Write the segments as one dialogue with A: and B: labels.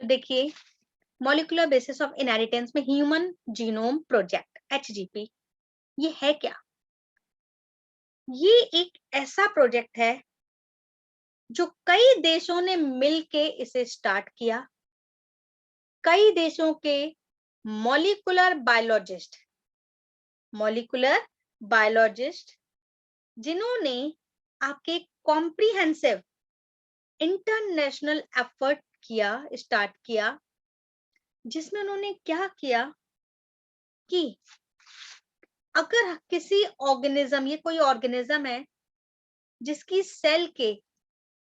A: देखिए, molecular basis of inheritance में human genome project HGP ये है क्या? ये एक ऐसा प्रोजेक्ट है जो कई देशों ने मिलके इसे स्टार्ट किया। कई देशों के मॉलिक्यूलर बायोलॉजिस्ट जिन्होंने आपके कॉम्प्रिहेंसिव इंटरनेशनल एफर्ट स्टार्ट किया, जिसमें उन्होंने क्या किया कि अगर किसी ऑर्गेनिज्म, ये कोई ऑर्गेनिज्म है जिसकी सेल के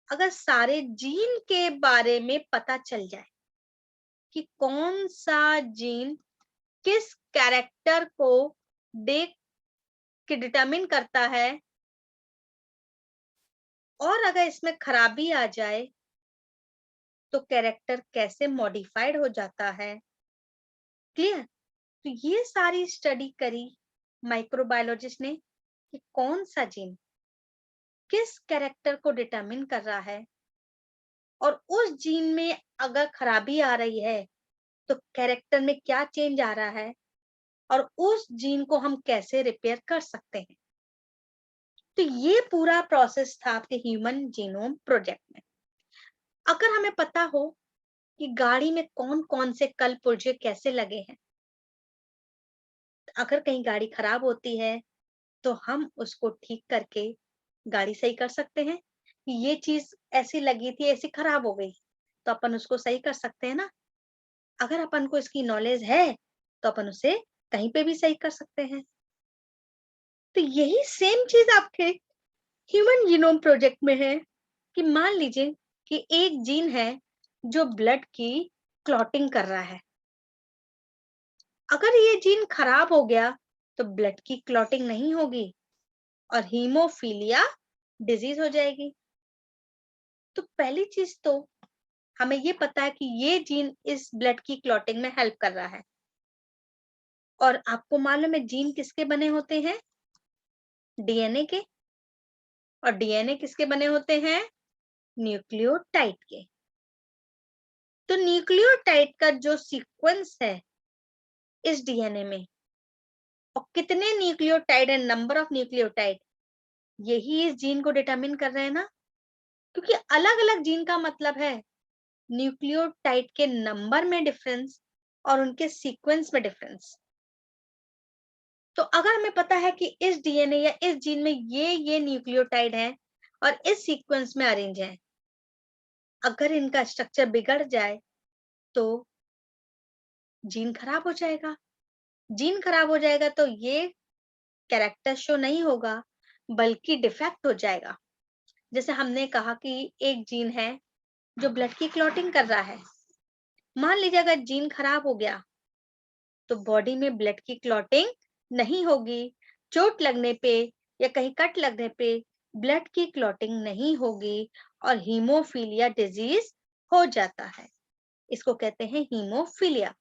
A: अगर सारे जीन के बारे में पता चल जाए कि कौन सा जीन किस कैरेक्टर को देख के डिटरमिन करता है, और अगर इसमें खराबी आ जाए तो कैरेक्टर कैसे मॉडिफाइड हो जाता है। क्लियर? तो ये सारी स्टडी करी माइक्रोबायोलॉजिस्ट ने कि कौन सा जीन किस कैरेक्टर को डिटरमिन कर रहा है, और उस जीन में अगर खराबी आ रही है तो कैरेक्टर में क्या चेंज आ रहा है, और उस जीन को हम कैसे रिपेयर कर सकते हैं। तो ये पूरा प्रोसेस था आपके ह्यूमन जीनोम प्रोजेक्ट में। अगर हमें पता हो कि गाड़ी में कौन कौन से कल पुर्जे कैसे लगे हैं, अगर कहीं गाड़ी खराब होती है तो हम उसको ठीक करके गाड़ी सही कर सकते हैं। कि ये चीज ऐसी लगी थी, ऐसी खराब हो गई, तो अपन उसको सही कर सकते हैं ना। अगर अपन को इसकी नॉलेज है तो अपन उसे कहीं पे भी सही कर सकते हैं। तो यही सेम चीज आपके ह्यूमन जीनोम प्रोजेक्ट में है कि मान लीजिए कि एक जीन है जो ब्लड की क्लॉटिंग कर रहा है। अगर ये जीन खराब हो गया तो ब्लड की क्लॉटिंग नहीं होगी और हीमोफीलिया डिजीज हो जाएगी। तो पहली चीज तो हमें ये पता है कि ये जीन इस ब्लड की क्लॉटिंग में हेल्प कर रहा है। और आपको मालूम है जीन किसके बने होते हैं? डीएनए के। और डीएनए किसके बने होते हैं? न्यूक्लियोटाइड के। तो न्यूक्लियोटाइड का जो सीक्वेंस है इस डीएनए में, और कितने न्यूक्लियोटाइड है, नंबर ऑफ न्यूक्लियोटाइड, यही इस जीन को डिटरमिन कर रहे हैं ना। क्योंकि अलग अलग जीन का मतलब है न्यूक्लियोटाइड के नंबर में डिफरेंस और उनके सीक्वेंस में डिफरेंस। तो अगर हमें पता है कि इस डीएनए या इस जीन में ये न्यूक्लियोटाइड है और इस सीक्वेंस में अरेंज है, अगर इनका स्ट्रक्चर बिगड़ जाए तो जीन खराब हो जाएगा। जीन खराब हो जाएगा तो ये कैरेक्टर शो नहीं होगा, बल्कि डिफेक्ट हो जाएगा। जैसे हमने कहा कि एक जीन है जो ब्लड की क्लॉटिंग कर रहा है। मान लीजिए अगर जीन खराब हो गया तो बॉडी में ब्लड की क्लॉटिंग नहीं होगी। चोट लगने पे या कहीं कट लगने पे ब्लड की क्लॉटिंग नहीं होगी और हीमोफीलिया डिजीज हो जाता है। इसको कहते हैं हीमोफीलिया।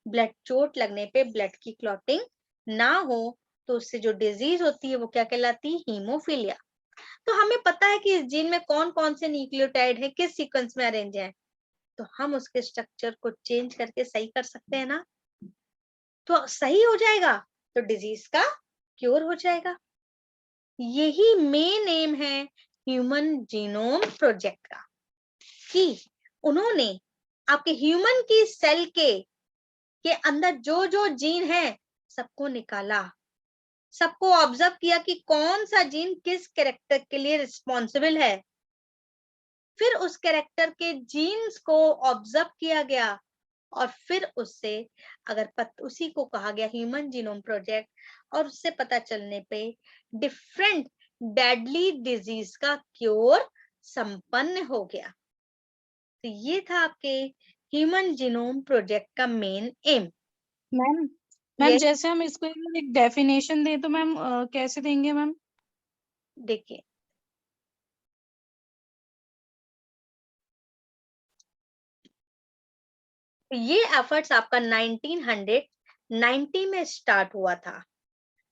A: ब्लड चोट लगने पे ब्लड की क्लॉटिंग ना हो तो उससे जो डिजीज होती है वो क्या कहलाती है? हीमोफीलिया। तो हमें पता है कि इस जीन में कौन कौन से न्यूक्लियोटाइड है, किस सीक्वेंस में अरेंज है, तो हम उसके स्ट्रक्चर को चेंज करके सही कर सकते हैं ना। तो सही हो जाएगा तो डिजीज का क्योर हो जाएगा। यही मेन एम है ह्यूमन जीनोम प्रोजेक्ट का, कि उन्होंने आपके ह्यूमन की सेल के अंदर जो जो जीन है सबको निकाला, सबको ऑब्जर्व किया कि कौन सा जीन किस कैरेक्टर के लिए रिस्पॉन्सिबल है। फिर उस कैरेक्टर के जीन्स को ऑब्जर्व किया गया और फिर उससे उसी को कहा गया ह्यूमन जीनोम प्रोजेक्ट, और उससे पता चलने पे डिफरेंट डेडली डिजीज का क्योर संपन्न हो गया। तो ये था आपके ह्यूमन जीनोम प्रोजेक्ट का मेन एम।
B: मैम
A: ये
B: जैसे हम इसको एक डेफिनेशन दें तो मैम कैसे देंगे मैम?
A: देखिए, ये एफर्ट्स आपका 1990 में स्टार्ट हुआ था,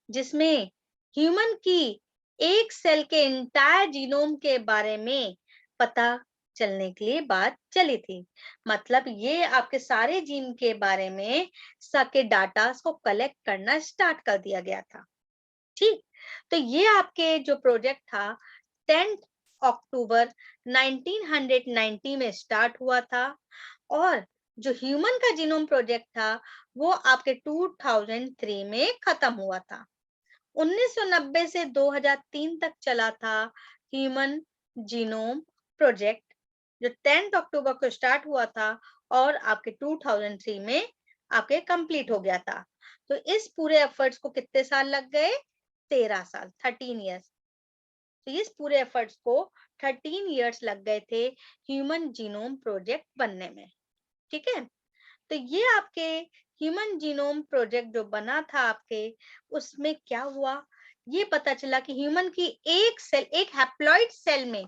A: जिसमें ह्यूमन की एक सेल के इंटायर जीनोम के बारे में पता चलने के लिए बात चली थी। मतलब ये आपके सारे जीन के बारे में सबके डाटा को कलेक्ट करना स्टार्ट कर दिया गया था। ठीक, तो ये आपके जो प्रोजेक्ट था 10 अक्टूबर 1990 में स्टार्ट हुआ था, और जो ह्यूमन का जीनोम प्रोजेक्ट था वो आपके 2003 में खत्म हुआ था। 1990 से 2003 तक चला था ह्यूमन जीनोम प्रोजेक्ट, जो 10 अक्टूबर को स्टार्ट हुआ था और आपके 2003 में आपके कंप्लीट हो गया था। तो इस पूरे एफर्ट्स को कितने साल लग गए? 13 साल, 13 इयर्स। तो इस पूरे एफर्ट्स को 13 इयर्स लग गए थे ह्यूमन जीनोम प्रोजेक्ट बनने में। ठीक है, तो ये आपके ह्यूमन जीनोम प्रोजेक्ट जो बना था आपके, उसमें क्या हुआ, ये पता चला कि ह्यूमन की एक सेल, एक हैप्लॉइड सेल में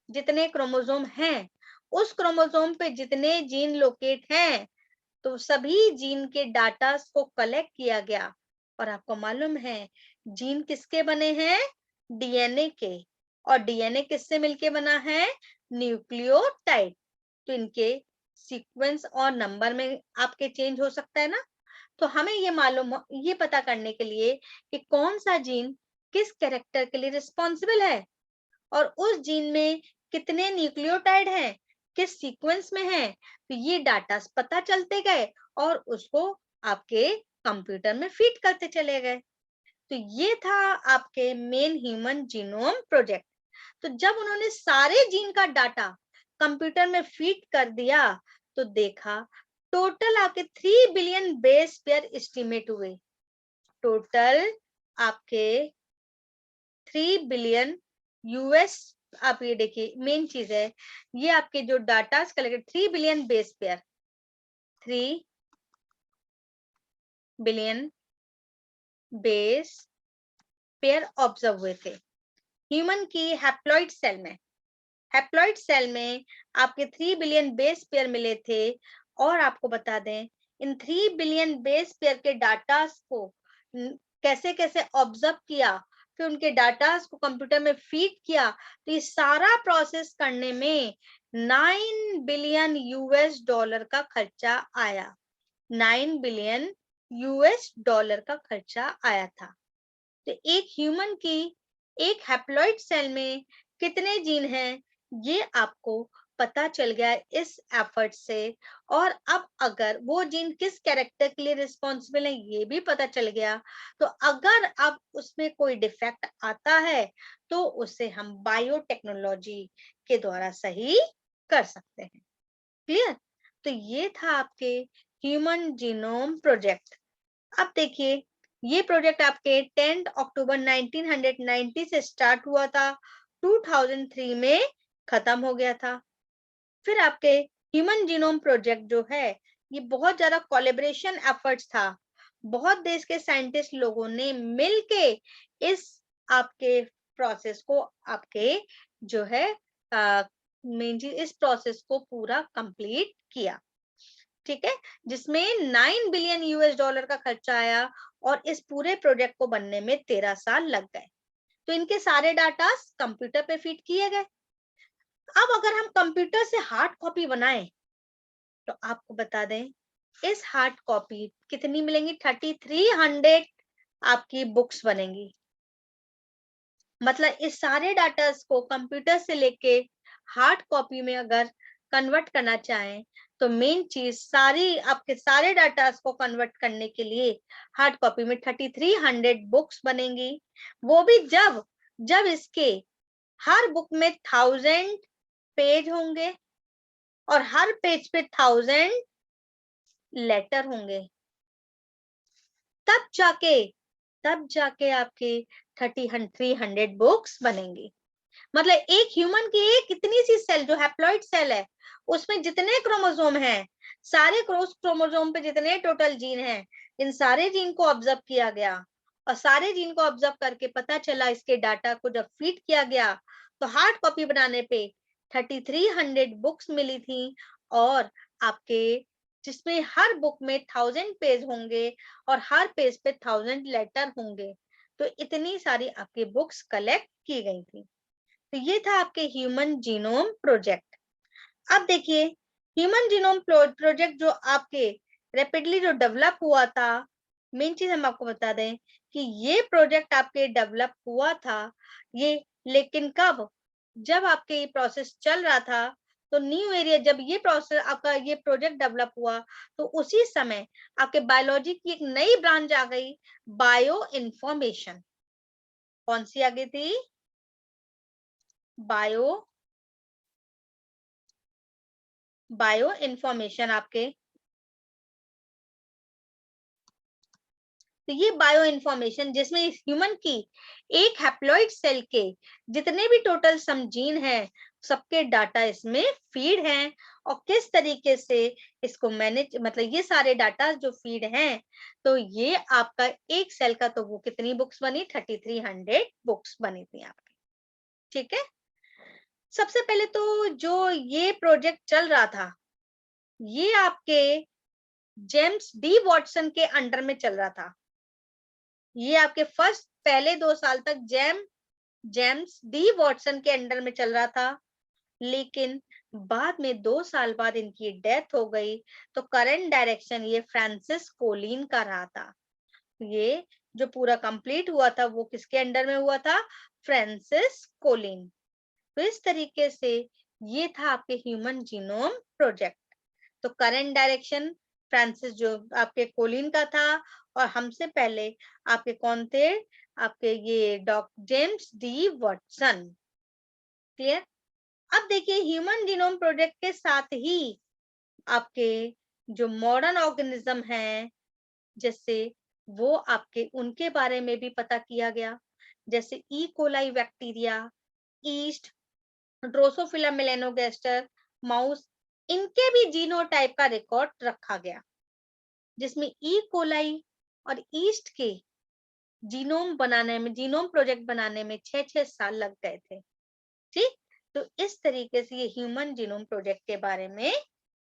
A: जितने क्रोमोसोम हैं, उस क्रोमोसोम पे जितने जीन लोकेट हैं, तो सभी जीन के डाटा को कलेक्ट किया गया। और आपको मालूम है जीन किसके बने हैं? डीएनए के। और डीएनए किससे मिलके बना है? न्यूक्लियोटाइड। तो इनके सीक्वेंस और नंबर में आपके चेंज हो सकता है ना। तो हमें ये मालूम, ये पता करने के लिए कि कौन सा जीन किस कैरेक्टर के लिए रिस्पॉन्सिबल है, और उस जीन में कितने न्यूक्लियोटाइड हैं, किस सीक्वेंस में है, तो ये डाटा पता चलते गए और उसको आपके कंप्यूटर में फीड करते चले गए। तो ये था आपके मेन ह्यूमन जीनोम प्रोजेक्ट। तो जब उन्होंने सारे जीन का डाटा कंप्यूटर में फीड कर दिया, तो देखा टोटल आपके 3 बिलियन बेस पेयर एस्टिमेट हुए। टोटल आपके 3 बिलियन यूएस, आप ये देखिए मेन चीज है, ये आपके जो data collected 3 billion base pair, 3 billion base pair observe हुए थे ह्यूमन की हैप्लॉइड सेल में। हैप्लॉइड सेल में आपके 3 बिलियन बेस पेयर मिले थे। और आपको बता दें, इन 3 बिलियन बेस पेयर के डाटा को कैसे कैसे ऑब्जर्व किया, फिर उनके डाटा को कंप्यूटर में फीड किया, तो ये सारा प्रोसेस करने में 9 बिलियन यूएस डॉलर का खर्चा आया। 9 बिलियन यूएस डॉलर का खर्चा आया था। तो एक ह्यूमन की एक हैप्लॉइड सेल में कितने जीन हैं, ये आपको पता चल गया इस एफर्ट से। और अब अगर वो जीन किस कैरेक्टर के लिए रिस्पॉन्सिबल है, ये भी पता चल गया। तो अगर अब उसमें कोई डिफेक्ट आता है, तो उसे हम बायोटेक्नोलॉजी के द्वारा सही कर सकते हैं। क्लियर? तो ये था आपके ह्यूमन जीनोम प्रोजेक्ट। अब देखिए, ये प्रोजेक्ट आपके 10 अक्टूबर 1990 से स्टार्ट हुआ था, 2003 में खत्म हो गया था। फिर आपके ह्यूमन जीनोम प्रोजेक्ट जो है, ये बहुत ज्यादा कोलैबोरेशन एफर्ट्स था। बहुत देश के साइंटिस्ट लोगों ने मिलके इस आपके प्रोसेस को आपके जो है मेन चीज, इस प्रोसेस को पूरा कंप्लीट किया। ठीक है, जिसमें 9 बिलियन यूएस डॉलर का खर्चा आया और इस पूरे प्रोजेक्ट को बनने में 13 साल लग गए। तो इनके सारे डाटा कंप्यूटर पे फीड किए गए। अब अगर हम कंप्यूटर से हार्ड कॉपी बनाएं, तो आपको बता दें इस हार्ड कॉपी कितनी मिलेंगी? 3300 आपकी बुक्स बनेंगी। मतलब इस सारे डाटा को कंप्यूटर से लेके हार्ड कॉपी में अगर कन्वर्ट करना चाहें, तो मेन चीज सारी आपके सारे डाटा को कन्वर्ट करने के लिए हार्ड कॉपी में 3300 बुक्स बनेंगी। वो भी जब जब इसके हर बुक में 1000 पेज होंगे और हर पेज पे 1000 लेटर होंगे, तब जाके आपके 300 बुक्स बनेंगी। मतलब एक ह्यूमन की एक इतनी सी सेल जो हैप्लॉइड सेल है, उसमें जितने क्रोमोसोम हैं, सारे क्रोमोसोम पे जितने टोटल जीन हैं, इन सारे जीन को ऑब्जर्व किया गया। और सारे जीन को ऑब्जर्व करके पता चला, इसके डाटा को जब फीड किया गया, तो हार्ड कॉपी बनाने पे 3300 बुक्स मिली थी। और आपके जिसमें हर बुक में 1000 पेज होंगे और हर पेज पे 1000 लेटर होंगे। तो इतनी सारी आपकी बुक्स कलेक्ट की गई थी। तो ये था आपके ह्यूमन जीनोम प्रोजेक्ट। अब देखिए ह्यूमन जीनोम प्रोजेक्ट जो आपके रैपिडली जो डेवलप हुआ था, मेन चीज हम आपको बता दें कि ये प्रोजेक्ट आपके डेवलप हुआ था, ये लेकिन कब, जब आपके ये प्रोसेस चल रहा था, तो न्यू एरिया जब ये प्रोसेस आपका ये प्रोजेक्ट डेवलप हुआ, तो उसी समय आपके बायोलॉजी की एक नई ब्रांच आ गई, बायो इंफॉर्मेशन। कौन सी आ गई थी? बायो इंफॉर्मेशन आपके। तो ये बायो इंफॉर्मेशन जिसमें ह्यूमन की एक हैप्लॉइड सेल के जितने भी टोटल सम जीन है, सबके डाटा इसमें फीड हैं, और किस तरीके से इसको मैनेज, मतलब ये सारे डाटा जो फीड हैं, तो ये आपका एक सेल का, तो वो कितनी बुक्स बनी, 3300 बुक्स बनी थी आपकी। ठीक है, सबसे पहले तो जो ये प्रोजेक्ट चल रहा था, ये आपके जेम्स डी वॉटसन के अंडर में चल रहा था। ये आपके फर्स्ट पहले 2 साल तक जेम्स डी वॉटसन के अंडर में चल रहा था, लेकिन बाद में 2 साल बाद इनकी डेथ हो गई, तो करंट डायरेक्शन ये फ्रांसिस कोलिन का रहा था। ये जो पूरा कंप्लीट हुआ था वो किसके अंडर में हुआ था? Francis Collin. तो इस तरीके से ये था आपके ह्यूमन जीनोम प्रोजेक्ट। तो करंट डायरेक्शन फ्रांसिस जो आपके कोलिन का था, और हमसे पहले आपके कौन थे? आपके ये doctor James D Watson. Clear? अब देखिए ह्यूमन जीनोम प्रोजेक्ट के साथ ही आपके जो मॉडर्न ऑर्गेनिज्म हैं, जैसे वो आपके उनके बारे में भी पता किया गया, जैसे E coli bacteria, east, Drosophila melanogaster, mouse, इनके भी जीनोटाइप का रिकॉर्ड रखा गया, जिसमें ई कोलाई और ईस्ट के जीनोम बनाने में, जीनोम प्रोजेक्ट बनाने में 6-6 साल लग गए थे। ठीक, तो इस तरीके से ये ह्यूमन जीनोम प्रोजेक्ट के बारे में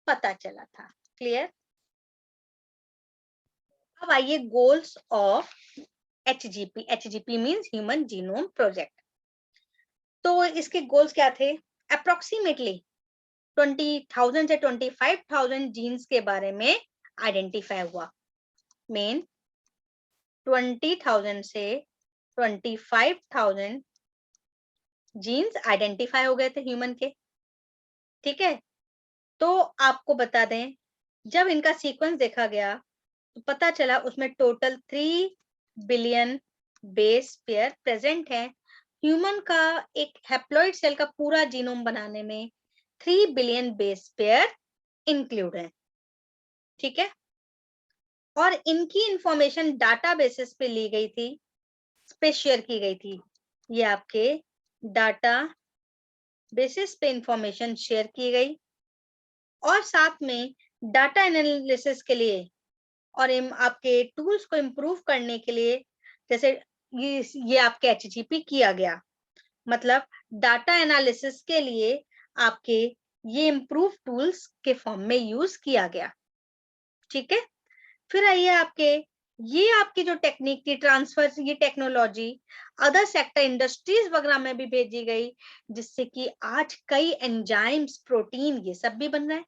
A: पता चला था। क्लियर? अब आइए goals of HGP. HGP means human genome project. तो इसके गोल्स क्या थे? अप्रोक्सीमेटली 20,000 से 25,000 जीन्स के बारे में आइडेंटिफाई हुआ। मेन 20,000 से 25,000 जीन्स आइडेंटिफाई हो गए थे ह्यूमन के। ठीक है, तो आपको बता दें जब इनका सीक्वेंस देखा गया, तो पता चला उसमें total 3 billion base pair present है। ह्यूमन का एक हैप्लॉइड सेल का पूरा जीनोम बनाने में 3 बिलियन बेस पेयर इंक्लूड है। ठीक है, और इनकी इंफॉर्मेशन डाटा बेसिस पे ली गई थी, पे शेयर की गई थी। ये आपके डाटा बेसिस पे इंफॉर्मेशन शेयर की गई, और साथ में डाटा एनालिसिस के लिए और आपके टूल्स को इम्प्रूव करने के लिए, जैसे ये आपके एचजीपी किया गया, मतलब डाटा एनालिसिस के लिए आपके ये इम्प्रूव टूल्स के फॉर्म में यूज किया गया। ठीक है, फिर आइए आपके ये आपकी जो टेक्निक थी ट्रांसफर, ये टेक्नोलॉजी अदर सेक्टर इंडस्ट्रीज वगैरह में भी भेजी गई, जिससे कि आज कई एंजाइम्स, प्रोटीन, ये सब भी बन रहे हैं।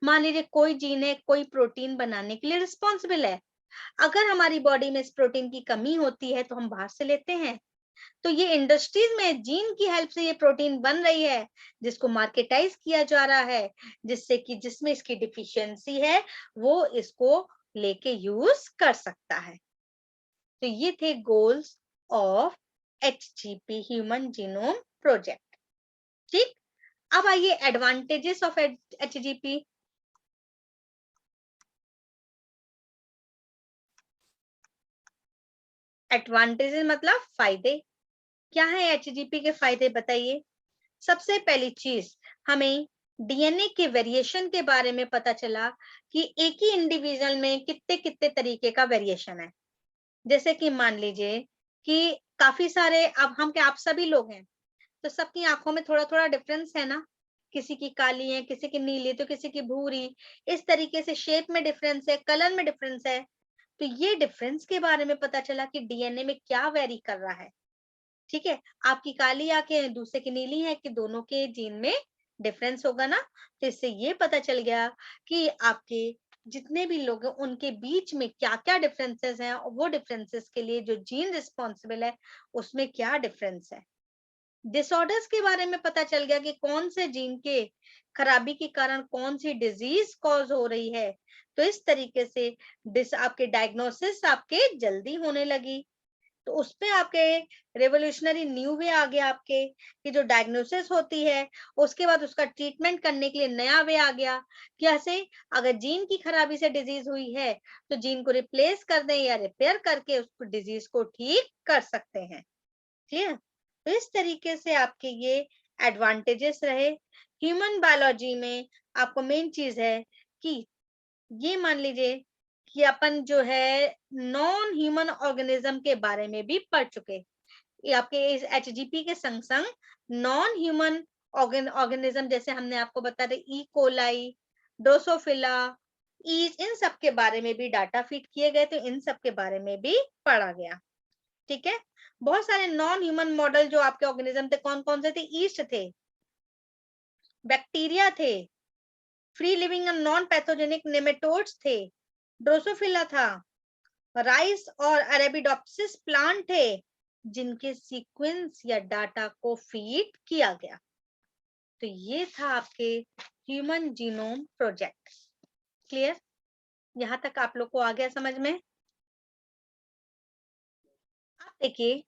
A: मान लीजिए कोई जीन है, कोई प्रोटीन बनाने के लिए रिस्पॉन्सिबल है, अगर हमारी बॉडी में इस प्रोटीन की कमी होती है तो हम बाहर से लेते हैं, तो ये इंडस्ट्रीज में जीन की हेल्प से ये प्रोटीन बन रही है, जिसको मार्केटाइज किया जा रहा है, जिससे कि जिसमें इसकी डिफिशियंसी है वो इसको लेके यूज कर सकता है। तो ये थे goals of HGP, human genome project. ठीक, अब आइए एडवांटेजेस ऑफ एचजीपी। एडवांटेजेस मतलब फायदे। क्या है एचजीपी के फायदे, बताइए। सबसे पहली चीज, हमें डीएनए के वेरिएशन के बारे में पता चला कि एक ही इंडिविजुअल में कितने कितने तरीके का वेरिएशन है। जैसे कि मान लीजिए कि काफी सारे, अब हम क्या, आप सभी लोग हैं, तो सबकी आंखों में थोड़ा थोड़ा डिफरेंस है ना, किसी की काली है, किसी की नीली, तो किसी की भूरी, इस तरीके से शेप में डिफरेंस है, कलर में डिफरेंस है। तो ये डिफरेंस के बारे में पता चला कि डीएनए में क्या वेरी कर रहा है। ठीक है, आपकी काली आंखें हैं, दूसरे की नीली है, कि दोनों के जीन में डिफरेंस होगा ना, तो इससे ये पता चल गया कि आपके जितने भी लोग हैं उनके बीच में क्या-क्या डिफरेंसेस हैं और वो डिफरेंसेस के लिए जो जीन रिस्पॉन्सिबल है उसमें क्या डिफरेंस है। डिसऑर्डर्स के बारे में पता चल गया कि कौन से जीन के खराबी के कारण कौन सी डिजीज कॉज हो रही है। तो इस तरीके से आपके डायग्नोसिस आपके जल्दी होने लगी। तो उसपे आपके रेवोल्यूशनरी न्यू वे आ गया आपके कि जो डायग्नोसिस होती है उसके बाद उसका ट्रीटमेंट करने के लिए नया वे आ गया। कैसे? अगर जीन की खराबी से डिजीज हुई है तो जीन को रिप्लेस कर दें या रिपेयर करके उस डिजीज को ठीक कर सकते हैं। क्लियर? तो इस तरीके से आपके ये एडवांटेजेस रहे। ह्यूमन बायोलॉजी में आपको मेन चीज है कि ये मान लीजिए कि अपन जो है नॉन ह्यूमन ऑर्गेनिज्म के बारे में भी पढ़ चुके। ये आपके इस एचजीपी के संग संग नॉन ह्यूमन ऑर्गेनिज्म जैसे हमने आपको बताया था ई कोलाई, ड्रोसोफिला, ईज, इन सब के बारे में भी डाटा फीड किए गए, तो इन सब के बारे में भी पढ़ा गया। ठीक है? बहुत सारे नॉन ह्यूमन मॉडल जो आपके ऑर्गेनिज्म थे, कौन कौन से थे? ईस्ट थे, बैक्टीरिया थे, free living and non pathogenic nematodes थे, ड्रोसोफिला था, राइस और अरेबिडोप्सिस प्लांट थे जिनके सीक्वेंस या डाटा को फीड किया गया। तो ये था आपके ह्यूमन जीनोम प्रोजेक्ट। क्लियर? यहां तक आप लोग को आ गया समझ में? आप देखिए,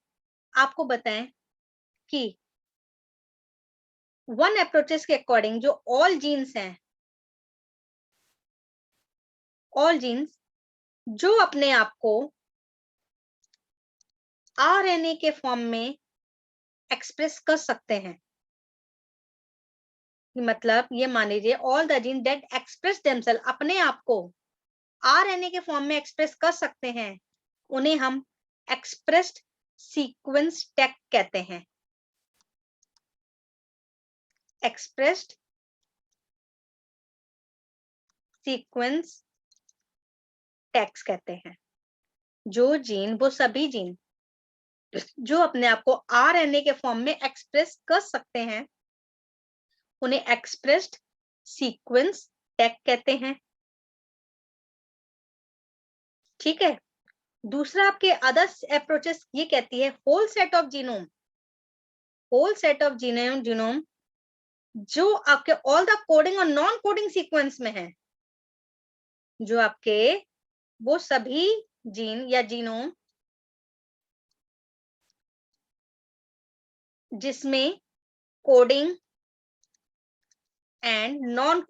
A: आपको बताएं कि वन अप्रोचेस के अकॉर्डिंग जो ऑल जीन्स हैं, ऑल जीन्स जो अपने आप को आरएनए के फॉर्म में एक्सप्रेस कर सकते हैं, मतलब ये मान लीजिए all the gene that express themself, अपने आप को आरएनए के फॉर्म में एक्सप्रेस कर सकते हैं, उन्हें हम एक्सप्रेस्ड सीक्वेंस टैग कहते हैं। एक्सप्रेस्ड सीक्वेंस टैग्स कहते हैं। जो जीन, वो सभी जीन जो अपने आप को आरएनए के फॉर्म में एक्सप्रेस कर सकते हैं, उन्हें एक्सप्रेस्ड सीक्वेंस टैग कहते हैं। ठीक है? दूसरा आपके अदर अप्रोचेस ये कहती है whole set of genome, whole set of genome जो आपके ऑल द कोडिंग और नॉन कोडिंग सीक्वेंस में है, जो आपके वो सभी जीन या जीनोम जिसमें कोडिंग एंड नॉन